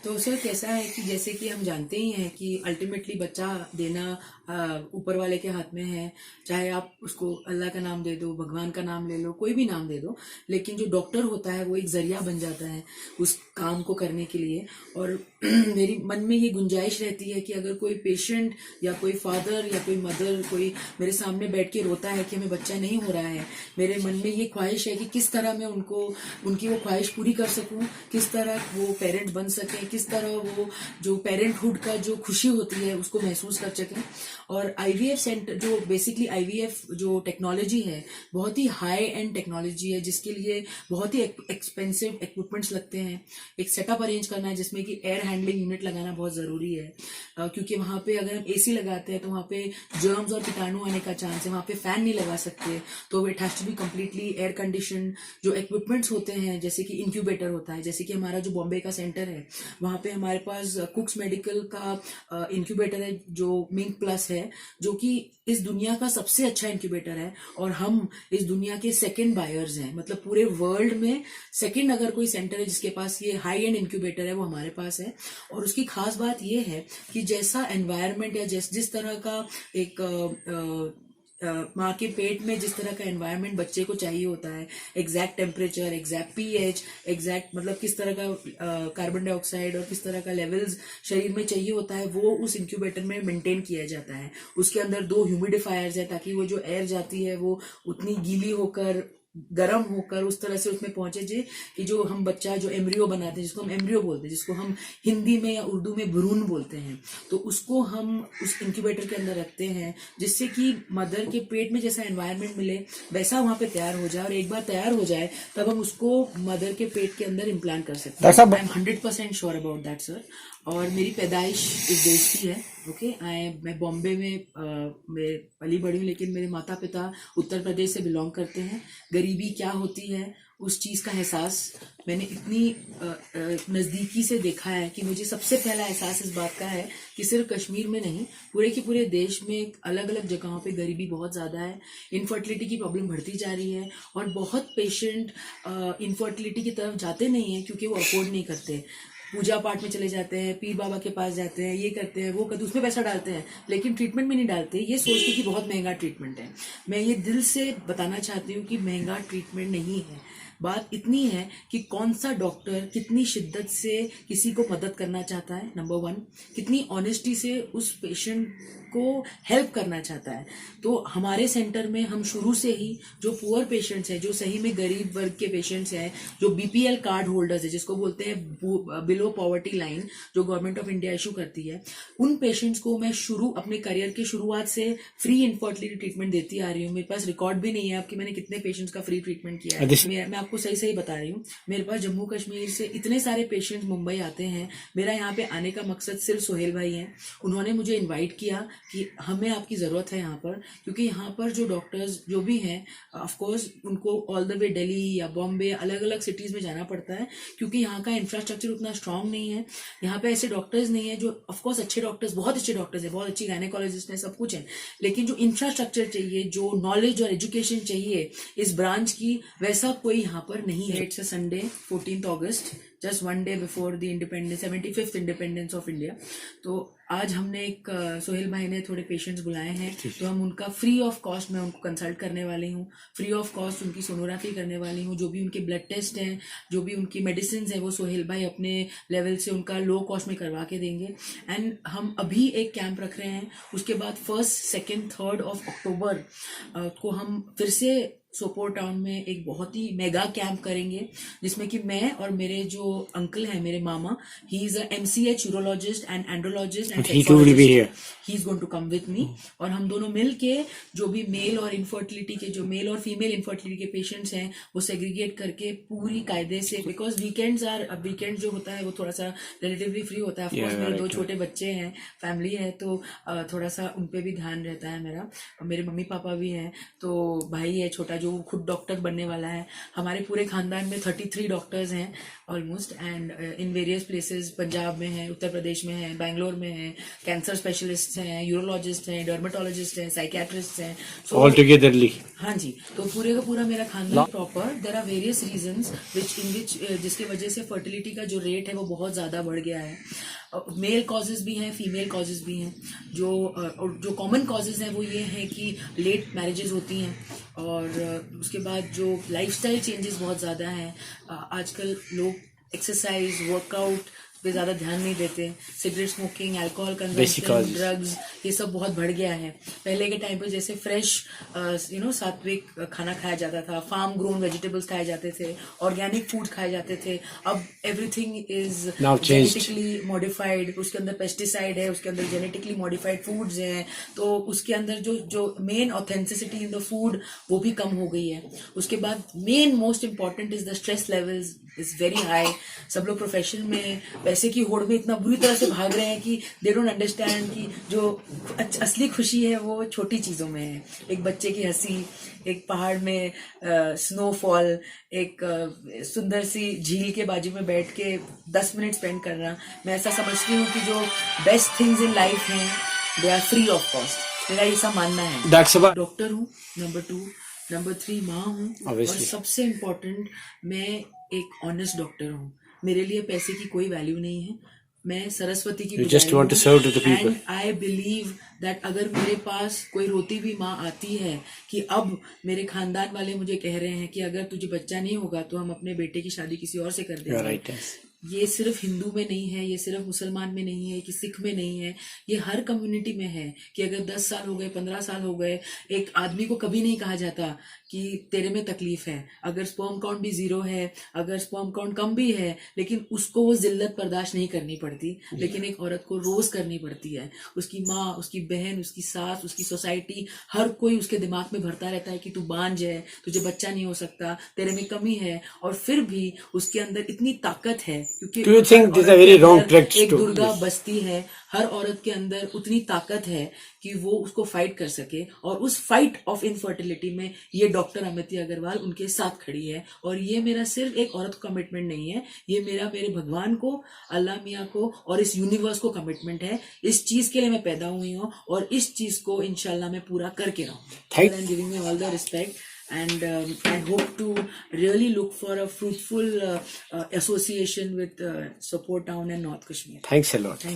तो सर कैसा है कि जैसे कि हम जानते ही हैं कि अल्टीमेटली बच्चा देना ऊपर वाले के हाथ में है। चाहे आप उसको अल्लाह का नाम दे दो, भगवान का नाम ले लो, कोई भी नाम दे दो, लेकिन जो डॉक्टर होता है वो एक जरिया बन जाता है उस काम को करने के लिए। और मेरी मन में ये गुंजाइश रहती है कि अगर कोई पेशेंट या कोई फादर या कोई मदर कोई मेरे सामने बैठ के रोता है कि हमें बच्चा नहीं हो रहा है, मेरे मन में ये ख्वाहिश है कि किस तरह मैं उनको उनकी वो ख्वाहिश पूरी कर सकूं, किस तरह वो पेरेंट बन सके, किस तरह वो जो पेरेंटहुड का जो खुशी होती है उसको महसूस कर सकें। और आईवीएफ सेंटर जो बेसिकली आईवीएफ जो टेक्नोलॉजी है बहुत ही हाई एंड टेक्नोलॉजी है, जिसके लिए बहुत ही एक्सपेंसिव इक्विपमेंट्स लगते हैं। एक सेटअप अरेंज करना है जिसमें कि एयर हैंडलिंग यूनिट लगाना बहुत ज़रूरी है, क्योंकि वहाँ पे अगर हम एसी लगाते हैं तो वहाँ पे जर्म्स और कीटाणु आने का चांस है। वहाँ पे फैन नहीं लगा सकते, तो it has to be completely air condition. जो इक्विपमेंट्स होते हैं जैसे कि इंक्यूबेटर होता है, जैसे कि हमारा जो बॉम्बे का सेंटर है वहाँ पे हमारे पास कुक्स मेडिकल का इंक्यूबेटर है जो मिंक प्लस है, जो कि इस दुनिया का सबसे अच्छा इंक्यूबेटर है। और हम इस दुनिया के सेकंड बायर्स हैं, मतलब पूरे वर्ल्ड में सेकंड अगर कोई सेंटर है जिसके पास ये हाई एंड इंक्यूबेटर है वो हमारे पास है। और उसकी खास बात ये है कि जैसा एनवायरनमेंट या जिस तरह का एक माँ के पेट में जिस तरह का एनवायरनमेंट बच्चे को चाहिए होता है, exact temperature, exact pH, exact मतलब किस तरह का कार्बन डाइऑक्साइड और किस तरह का लेवल्स शरीर में चाहिए होता है, वो उस इंक्यूबेटर में मेंटेन किया जाता है। उसके अंदर 2 ह्यूमिडिफायर्स है ताकि वो जो एयर जाती है वो उतनी गीली होकर गर्म होकर उस तरह से उसमें पहुंचे जे कि जो हम बच्चा जो एम्ब्रियो बनाते हैं, जिसको हम एम्ब्रियो बोलते हैं, जिसको हम हिंदी में या उर्दू में भ्रूण बोलते हैं, तो उसको हम उस इंक्यूबेटर के अंदर रखते हैं जिससे कि मदर के पेट में जैसा एनवायरनमेंट मिले वैसा वहां पे तैयार हो जाए। और एक बार तैयार हो जाए तब हम उसको मदर के पेट के अंदर इम्प्लांट कर सकते हैं। I am 100% sure about that sir. और मेरी पैदाइश इस देश की है। ओके, मैं बॉम्बे में मैं पली बड़ी हूँ, लेकिन मेरे माता पिता उत्तर प्रदेश से बिलोंग करते हैं। गरीबी क्या होती है उस चीज़ का एहसास मैंने इतनी नज़दीकी से देखा है कि मुझे सबसे पहला एहसास इस बात का है कि सिर्फ कश्मीर में नहीं, पूरे के पूरे देश में अलग अलग जगहों पे गरीबी बहुत ज़्यादा है। इनफर्टिलिटी की प्रॉब्लम बढ़ती जा रही है और बहुत पेशेंट इनफर्टिलिटी की तरफ जाते नहीं हैं क्योंकि वो अफोर्ड नहीं करते। पूजा पाठ में चले जाते हैं, पीर बाबा के पास जाते हैं, ये करते हैं वो करते, उसमें पैसा डालते हैं, लेकिन ट्रीटमेंट में नहीं डालते, ये सोच के कि बहुत महंगा ट्रीटमेंट है। मैं ये दिल से बताना चाहती हूँ कि महंगा ट्रीटमेंट नहीं है। बात इतनी है कि कौन सा डॉक्टर कितनी शिद्दत से किसी को मदद करना चाहता है, नंबर 1, कितनी ऑनेस्टी से उस पेशेंट को हेल्प करना चाहता है। तो हमारे सेंटर में हम शुरू से ही जो पुअर पेशेंट्स हैं, जो सही में गरीब वर्ग के पेशेंट्स हैं, जो बीपीएल कार्ड होल्डर्स है, जिसको बोलते हैं बिलो पॉवर्टी लाइन, जो गवर्नमेंट ऑफ इंडिया इशू करती है, उन पेशेंट्स को मैं अपने करियर की शुरुआत से फ्री इनफर्टिलिटी ट्रीटमेंट देती आ रही हूँ। मेरे पास रिकॉर्ड भी नहीं है आपकी मैंने कितने पेशेंट्स का फ्री ट्रीटमेंट किया है। मैं आपको सही सही बता रही हूँ। मेरे पास जम्मू कश्मीर से इतने सारे पेशेंट्स मुंबई आते हैं। मेरा यहाँ पे आने का मकसद सिर्फ सोहेल भाई हैं। उन्होंने मुझे इन्वाइट किया कि हमें आपकी ज़रूरत है यहाँ पर, क्योंकि यहाँ पर जो डॉक्टर्स जो भी हैं, ऑफकोर्स उनको ऑल द वे दिल्ली या बॉम्बे अलग अलग सिटीज़ में जाना पड़ता है, क्योंकि यहाँ का इंफ्रास्ट्रक्चर उतना स्ट्रांग नहीं है। यहाँ पे ऐसे डॉक्टर्स नहीं है जो, ऑफकोर्स अच्छे डॉक्टर्स, बहुत अच्छे डॉक्टर्स हैं, बहुत अच्छी गायनेकोलॉजिस्ट हैं, सब कुछ है, लेकिन जो इंफ्रास्ट्रक्चर चाहिए, जो नॉलेज और एजुकेशन चाहिए इस ब्रांच की, वैसा कोई यहाँ पर नहीं है। It's a Sunday 14th August, just 1 day before the independence, 75th independence of India. तो आज हमने एक सोहेल भाई ने थोड़े पेशेंट्स बुलाए हैं, तो हम उनका फ्री ऑफ कॉस्ट मैं उनको कंसल्ट करने वाली हूँ, फ्री ऑफ कॉस्ट उनकी सोनोग्राफी करने वाली हूँ। जो भी उनके ब्लड टेस्ट हैं, जो भी उनकी मेडिसिन है, वो सोहेल भाई अपने लेवल से उनका लो कॉस्ट में करवा के देंगे। एंड हम अभी एक कैंप रख रहे हैं, उसके बाद 1st, 2nd, 3rd of अक्टूबर को हम फिर से सोपोर टाउन में एक बहुत ही मेगा कैंप करेंगे, जिसमें कि मैं और मेरे जो अंकल हैं, मेरे मामा, he is a MCH urologist and andrologist and he is going to come with me. और हम दोनों मिल के जो भी मेल और इनफर्टिलिटी के, जो मेल और फीमेल इनफर्टिलिटी के पेशेंट्स हैं, वो सेग्रीगेट करके पूरी कायदे से, बिकॉज वीकेंड जो होता है वो थोड़ा सा रिलेटिवली फ्री होता है। ऑफकोर्स मेरे 2 छोटे बच्चे हैं, फैमिली है, तो थोड़ा सा उन पे भी ध्यान रहता है मेरा। मेरे मम्मी पापा भी हैं, तो भाई है छोटा जो खुद डॉक्टर बनने वाला है। हमारे पूरे खानदान में 33 डॉक्टर्स हैं almost. Diagnosed and in various places, Punjab में है, उत्तर प्रदेश में है, बैंगलोर में है, कैंसर स्पेशलिस्ट हैं, यूरोलॉजिस्ट हैं, डर्मेटोलॉजिस्ट हैं, साइकियाट्रिस्ट हैं, ऑल टुगेदरली। हाँ जी, तो पूरे का पूरा मेरा खानदान proper. There are various reasons which जिसकी वजह से फर्टिलिटी का जो रेट है वो बहुत ज़्यादा बढ़ गया है। मेल कॉजेज भी हैं, फीमेल कॉजेज भी हैं। जो कॉमन कॉजेज हैं वो ये हैं कि लेट मैरिजेस होती हैं, और उसके बाद जो लाइफस्टाइल चेंजेस बहुत ज़्यादा हैं। आजकल लोग एक्सरसाइज, वर्कआउट पे ज़्यादा ध्यान नहीं देते। Cigarette smoking, alcohol consumption, drugs, ये सब बहुत बढ़ गया है। पहले के टाइम पे जैसे फ्रेश सात्विक खाना खाया जाता था, फार्म ग्रोन वेजिटेबल्स खाए जाते थे, ऑर्गेनिक फूड खाए जाते थे। अब एवरीथिंग इज जेनेटिकली मॉडिफाइड, उसके अंदर पेस्टिसाइड है, उसके अंदर जेनेटिकली मॉडिफाइड फूड्स हैं, तो उसके अंदर जो main authenticity in the food वो भी कम हो गई है। उसके बाद main most important is the stress levels is very high. सब लोग प्रोफेशन में पैसे की होड़ में इतना बुरी तरह से भाग रहे हैं कि दे डोंट अंडरस्टैंड कि जो असली खुशी है वो छोटी चीज़ों में है। एक बच्चे की हंसी, एक पहाड़ में स्नोफॉल, एक सुंदर सी झील के बाजू में बैठ के 10 मिनट स्पेंड करना। मैं ऐसा समझती हूँ कि जो बेस्ट थिंग्स इन लाइफ हैं they are free of cost. मेरा ऐसा मानना है। डॉक्टर हूँ, नंबर 2, नंबर 3 माँ हूँ, और सबसे इम्पोर्टेंट मैं एक ऑनेस्ट डॉक्टर हूँ। मेरे लिए पैसे की कोई वैल्यू नहीं है। मैं सरस्वती की एंड आई बिलीव दैट अगर मेरे पास कोई रोती हुई माँ आती है कि अब मेरे खानदान वाले मुझे कह रहे हैं कि अगर तुझे बच्चा नहीं होगा तो हम अपने बेटे की शादी किसी और से कर देंगे। ये सिर्फ हिंदू में नहीं है, ये सिर्फ मुसलमान में नहीं है, कि सिख में नहीं है, ये हर कम्युनिटी में है कि अगर 10 साल हो गए, 15 साल हो गए, एक आदमी को कभी नहीं कहा जाता कि तेरे में तकलीफ है। अगर स्पर्म काउंट भी 0 है, अगर स्पर्म काउंट कम भी है, लेकिन उसको वो जिल्लत बर्दाश्त नहीं करनी पड़ती। लेकिन एक औरत को रोज करनी पड़ती है। उसकी माँ, उसकी बहन, उसकी सास, उसकी सोसाइटी, हर कोई उसके दिमाग में भरता रहता है कि तू बांझ है, तुझे बच्चा नहीं हो सकता, तेरे में कमी है, और फिर भी उसके अंदर इतनी ताकत है, क्योंकि Do you think this is a very wrong track एक दुर्गा बस्ती है। हर औरत के अंदर उतनी ताकत है कि वो उसको फाइट कर सके, और उस फाइट ऑफ इनफर्टिलिटी में ये डॉक्टर अमिति अग्रवाल उनके साथ खड़ी है। और ये मेरा सिर्फ एक औरत को कमिटमेंट नहीं है, ये मेरे भगवान को, अल्लाह मियाँ को और इस यूनिवर्स को कमिटमेंट है। इस चीज के लिए मैं पैदा हुई हूँ, और इस चीज को इंशाल्लाह मैं पूरा करके रहूँ। I am giving me all the respect and I hope to really look for a fruitful association with Sopore Town and North Kashmir. Thanks a lot.